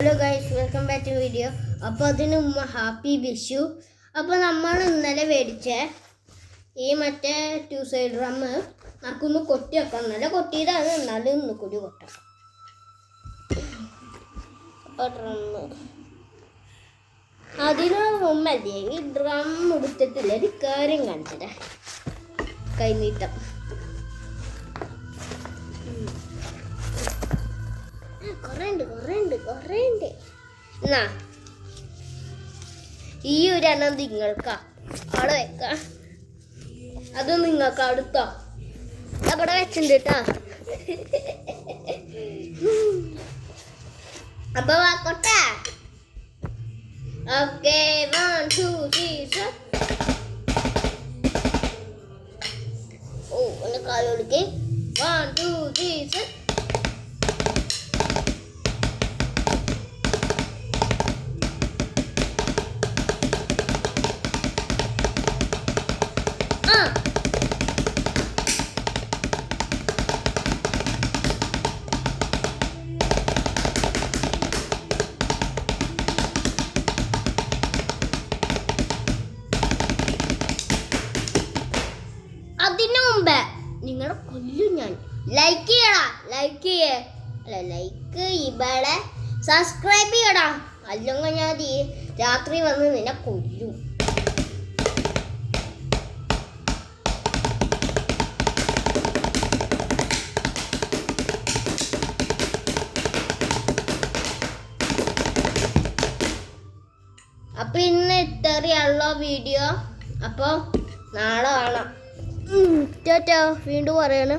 Hello guys, welcome back to video. അപ്പോൾ അതിന് മുമ്പ് ഹാപ്പി വിഷു. അപ്പോൾ നമ്മൾ ഇന്നലെ മേടിച്ച ഈ മറ്റേ 2 സൈഡ് ഡ്രം നമുക്കൊന്ന് കൊട്ടി വെക്കാം. നല്ല കൊട്ടിയതാണ്, എന്നാലും ഒന്ന് കൂടി കൊട്ടാം. അപ്പോൾ ഡ്രം അതിന് മുമ്പല്ലേ ഈ ഡ്രം എടുത്തിട്ടില്ല, ഒരു കാര്യം കാണിച്ചിട്ടേ. കൈനീട്ടം കുറേ ഉണ്ട്. എന്നാ ഈ ഒരു എണ്ണം നിങ്ങൾക്കാ അവിടെ വെക്കാം, അത് നിങ്ങൾക്ക് അടുത്തോ അവിടെ വെച്ചിട്ടുണ്ട് കേട്ടോ. അപ്പൊ വാക്കോട്ടെ. ഓക്കെ, 1 2 3 ഓ എന്റെ കാല് കൊടുക്കേ. 1 2 3 അതിനു മുമ്പേ നിങ്ങളെ കൊല്ലും ഞാൻ. ലൈക്ക് ഇവിടെ സബ്സ്ക്രൈബ് ചെയ്യടാ, അല്ലെങ്കിൽ ഞാൻ രാത്രി വന്ന് നിന്നെ കൊല്ലും. അപ്പൊ ഇന്ന് ഇത്രയുള്ള വീഡിയോ. അപ്പോൾ നാളെ കാണാം. വീണ്ടും പറയണം.